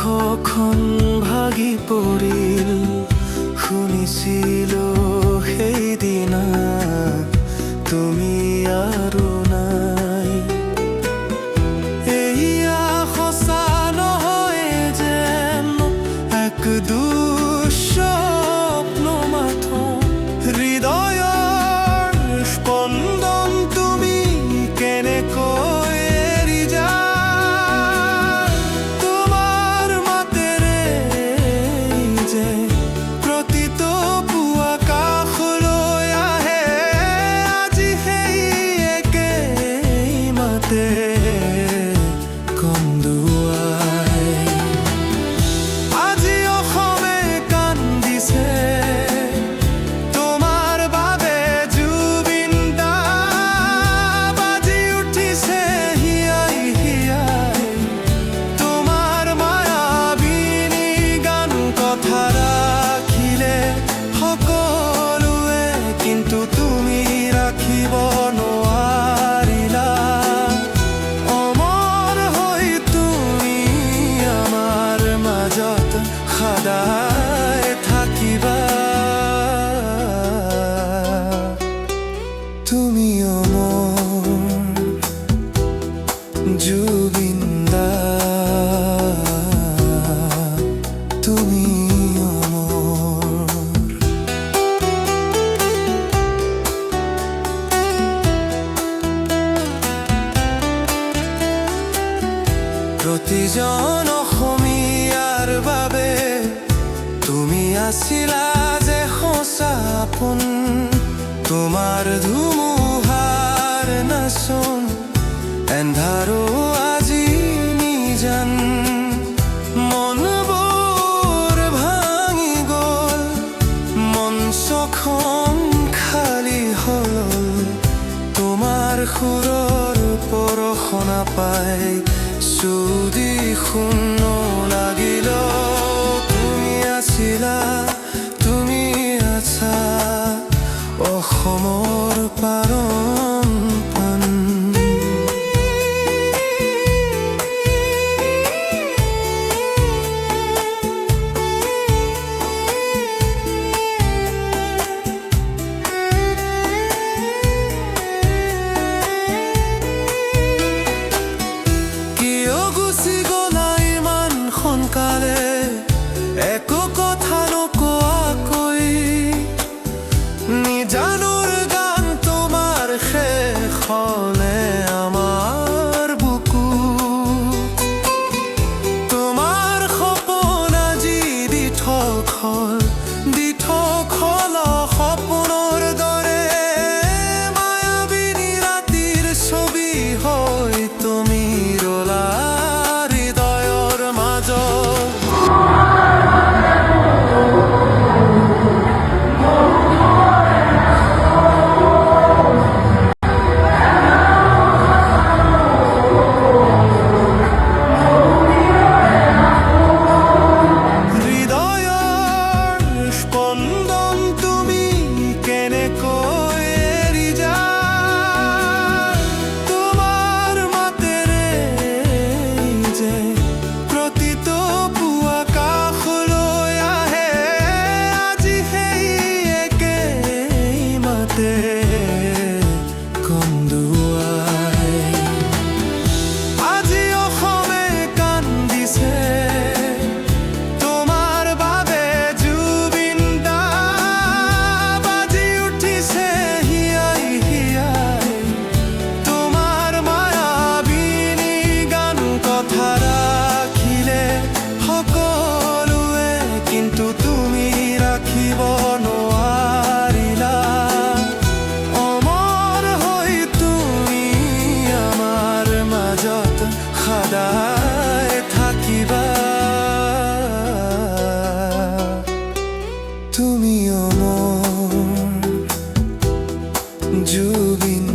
আকাশখন ভাগি পৰিল, শুনিছিলো সেইদিনা তুমি আৰু নাই। এয়া সঁচা নহয় যেন এক দুঃস্বপ্ন মাথো, হৃদয়ৰ স্পন্দন তুমি কেনেকৈ এৰি যা। তোমাৰ মাতেৰে যে প্ৰতিটো পুৱা কাষলৈ আহে, আজি সেই একেই মাতে কন্দুৱাই। আজি অসমে কান্দিছে তোমাৰ বাবে, জুবিন দা বাজি উঠিছে হিয়াই হিয়াই। তোমাৰ মায়াবিনী গান কথা ৰাখিলে সকলোৱে, কিন্তু তুমি ৰাখিব নোৱাৰিলা। অমৰ হৈ তুমি আমাৰ মাজত সদায় থাকিবা। তুমি অমৰ জুবিন দা, তুমি অমৰ। প্ৰতিজন অসমীয়াৰ বাবে তুমি আছিলা যে সঁচা আপোন। তোমাৰ ধুমুহাৰ নাচোন এন্ধাৰো আজি নিজান। মনবোৰ ভাঙি গ'ল, মঞ্চখন খালী হ'ল, তোমাৰ সুৰৰ পৰশ নাপাই যদি শূন্য লাগিল। তুমি আছিলা, তুমি আছা অসমৰ পাৰণ পান। কিয় গুচি গ'লা ইমান সোনকালে, একো কথা নোকোৱাকৈ। নিজানৰ গান তোমাৰ শেষ হ'লে আমাৰ বুকু। তোমাৰ সপোন আজি দিঠক হ'ল সপোনৰ দৰে। মায়াবিনী ৰাতিৰ ছবি হৈ তুমি ৰলা হৃদয়ৰ মাজত। হৃদয়ৰ স্পন্দন তুমি কেনেকৈ এৰি যা। তোমাৰ মাতেৰে যে প্ৰতিটো পুৱা কাষলৈ আহে, আজি সেই একেই মাতে কন্দুৱাই। আজি অসমে কান্দিছে তোমাৰ বাবে, জুবিন দা বাজি উঠিছে হিয়াই হিয়াই। তোমাৰ মায়াবিনী গান কথা ৰাখিলে সকলোৱে, কিন্তু তুমি ৰাখিব নোৱাৰিলা। অমৰ হৈ তুমি আমাৰ মাজত সদায় থাকিবা। তুমি অমৰ জুবিন